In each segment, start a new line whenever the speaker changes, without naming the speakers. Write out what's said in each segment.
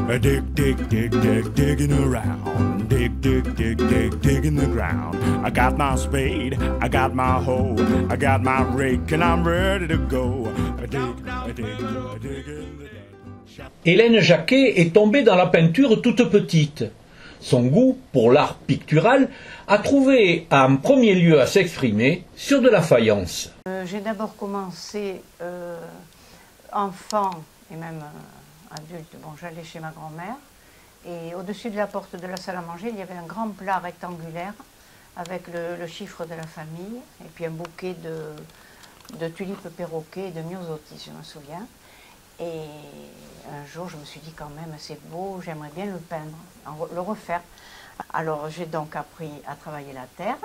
Dig, dig, dig, dig, digging around. Dig, dig, dig, dig, digging the ground. I got my spade, I got my hoe, I got my rake, and I'm ready to go. Dig, dig, dig in the dirt.
Hélène Jacquet est tombée dans la peinture toute petite. Son goût pour l'art pictural a trouvé en premier lieu à s'exprimer sur de la faïence.
J'ai d'abord commencé enfant et même adulte. Bon, j'allais chez ma grand-mère et au-dessus de la porte de la salle à manger, il y avait un grand plat rectangulaire avec le chiffre de la famille et puis un bouquet de tulipes perroquets et de myosotis, je me souviens. Et un jour, je me suis dit quand même, c'est beau, j'aimerais bien le peindre, le refaire. Alors j'ai donc appris à travailler la terre.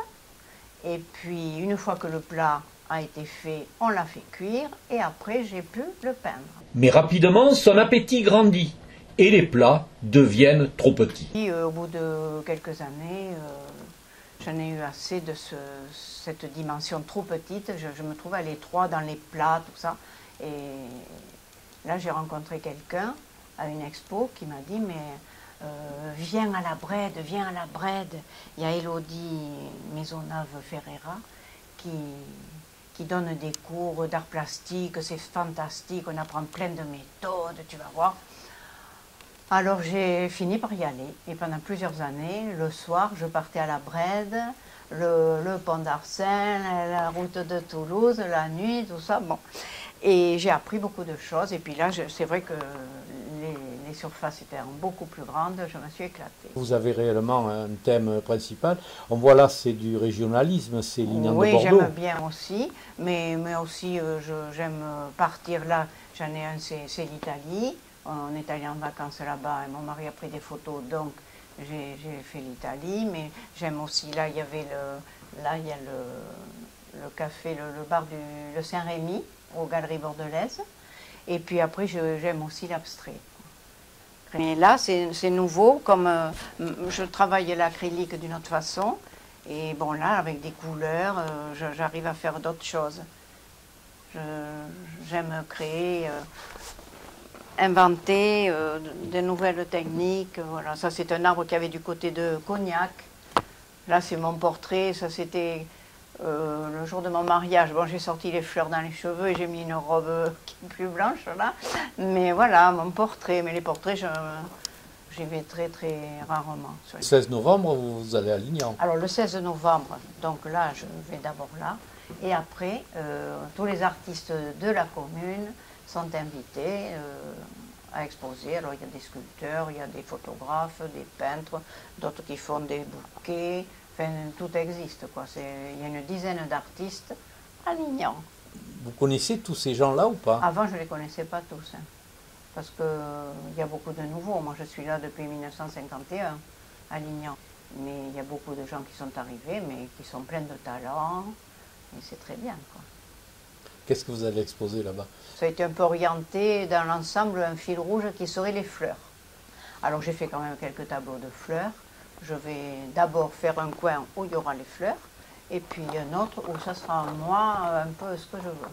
Et puis une fois que le plat a été fait, on l'a fait cuire et après j'ai pu le peindre.
Mais rapidement, son appétit grandit et les plats deviennent trop petits.
Et, au bout de quelques années, j'en ai eu assez de cette dimension trop petite. Je me trouvais à l'étroit dans les plats, tout ça. Et là, j'ai rencontré quelqu'un à une expo qui m'a dit « mais viens à la Brède, viens à la Brède ». Il y a Élodie Maisonneuve-Ferreira qui donne des cours d'art plastique, c'est fantastique, on apprend plein de méthodes, tu vas voir. Alors j'ai fini par y aller et pendant plusieurs années, le soir, je partais à la Brède, le pont d'Arsène, la route de Toulouse, la nuit, tout ça, bon. Et j'ai appris beaucoup de choses. Et puis là, c'est vrai que les surfaces étaient beaucoup plus grandes. Je me suis éclatée.
Vous avez réellement un thème principal. On voit là, c'est du régionalisme, c'est Lignan de Bordeaux.
Oui, j'aime bien aussi. Mais aussi, j'aime partir là. J'en ai un, c'est l'Italie. On est allé en vacances là-bas et mon mari a pris des photos. Donc, j'ai fait l'Italie. Mais j'aime aussi, là, il y a le café, le bar le Saint-Rémy, aux Galeries Bordelaises. Et puis après, j'aime aussi l'abstrait. Mais là, c'est nouveau, comme je travaille l'acrylique d'une autre façon. Et bon, là, avec des couleurs, j'arrive à faire d'autres choses. J'aime créer, inventer de nouvelles techniques. Voilà. Ça, c'est un arbre qui avait du côté de Cognac. Là, c'est mon portrait. Ça, c'était... le jour de mon mariage, bon, j'ai sorti les fleurs dans les cheveux et j'ai mis une robe qui est plus blanche là. Mais voilà, mon portrait. Mais les portraits, j'y vais très très rarement.
Le 16 novembre, vous allez à Lignan.
Alors le 16 novembre, donc là, je vais d'abord là. Et après, tous les artistes de la commune sont invités à exposer. Alors il y a des sculpteurs, il y a des photographes, des peintres, d'autres qui font des bouquets. Enfin, tout existe, quoi. Il y a une dizaine d'artistes à Lignan.
Vous connaissez tous ces gens-là ou pas?
Avant, je ne les connaissais pas tous, hein, parce qu'il y a beaucoup de nouveaux. Moi, je suis là depuis 1951 à Lignan. Mais il y a beaucoup de gens qui sont arrivés, mais qui sont pleins de talent. Et c'est très bien, quoi.
Qu'est-ce que vous allez exposer là-bas?
Ça a été un peu orienté dans l'ensemble, un fil rouge qui serait les fleurs. Alors, j'ai fait quand même quelques tableaux de fleurs. Je vais d'abord faire un coin où il y aura les fleurs, et puis un autre où ça sera moi un peu ce que je veux.